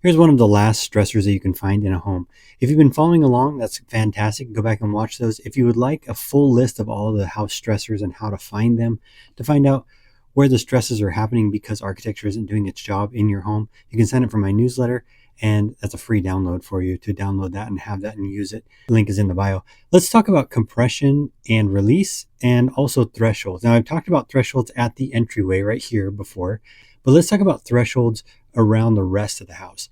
Here's one of the last stressors that you can find in a home. If you've been following along, that's fantastic. Go back and watch those. If you would like a full list of all of the house stressors and how to find them, to find out where the stresses are happening because architecture isn't doing its job in your home, you can sign up for my newsletter, and that's a free download for you to download that and have that and use it. The link is in the bio. Let's talk about compression and release and also thresholds. Now, I've talked about thresholds at the entryway right here before, but let's talk about thresholds around the rest of the house.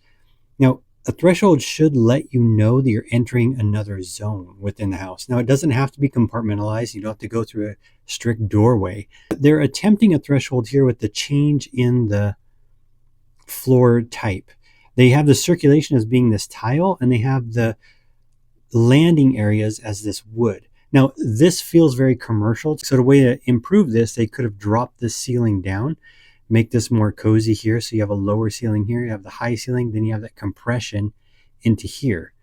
Now, a threshold should let you know that you're entering another zone within the house. Now, it doesn't have to be compartmentalized. You don't have to go through a strict doorway. They're attempting a threshold here with the change in the floor type. They have the circulation as being this tile, and they have the landing areas as this wood. Now, this feels very commercial. So the way to improve this, they could have dropped this ceiling down, make this more cozy here. So you have a lower ceiling here, you have the high ceiling, then you have that compression into here,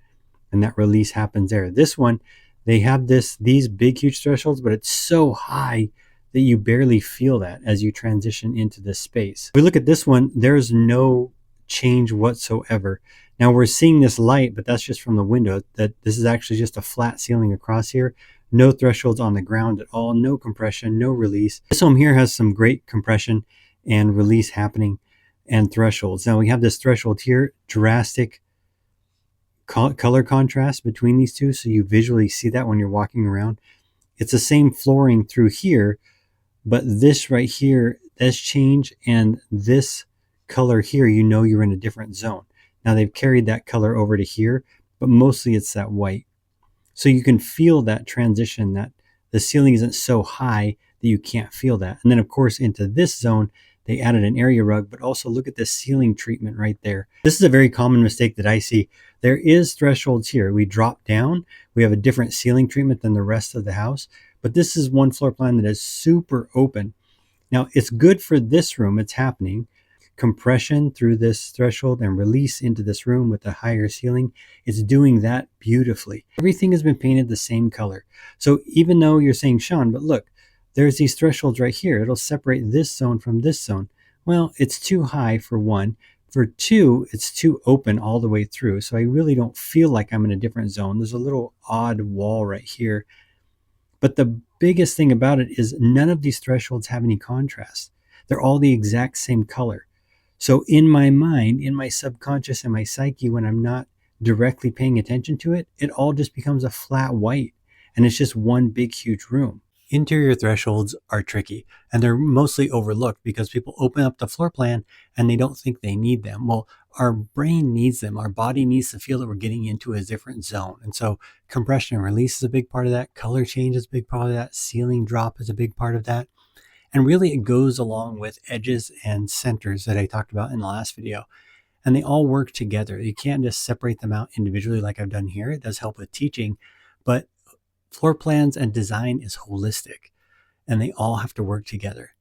and that release happens there. This one, they have these big, huge thresholds, but it's so high that you barely feel that as you transition into this space. If we look at this one, there's no change whatsoever. Now we're seeing this light, but that's just from the window. That this is actually just a flat ceiling across here. No thresholds on the ground at all, no compression, no release. This home here has some great compression and release happening and thresholds. Now we have this threshold here, drastic color contrast between these two, so you visually see that when you're walking around. It's the same flooring through here, but this right here, this change and this color here, you know you're in a different zone. Now they've carried that color over to here, but mostly it's that white. So you can feel that transition, that the ceiling isn't so high that you can't feel that. And then of course into this zone, they added an area rug, but also look at the ceiling treatment right there. This is a very common mistake that I see. There is thresholds here. We drop down, we have a different ceiling treatment than the rest of the house, but this is one floor plan that is super open. Now it's good for this room, it's happening. Compression through this threshold and release into this room with a higher ceiling. It's doing that beautifully. Everything has been painted the same color. So even though you're saying, Sean, but look, there's these thresholds right here. It'll separate this zone from this zone. Well, it's too high for one. For two, it's too open all the way through. So I really don't feel like I'm in a different zone. There's a little odd wall right here. But the biggest thing about it is none of these thresholds have any contrast. They're all the exact same color. So in my mind, in my subconscious and my psyche, when I'm not directly paying attention to it, it all just becomes a flat white, and it's just one big, huge room. Interior thresholds are tricky, and they're mostly overlooked because people open up the floor plan and they don't think they need them. Well, our brain needs them. Our body needs to feel that we're getting into a different zone. And so compression and release is a big part of that. Color change is a big part of that. Ceiling drop is a big part of that. And really it goes along with edges and centers that I talked about in the last video. And they all work together. You can't just separate them out individually like I've done here. It does help with teaching, but floor plans and design is holistic and they all have to work together.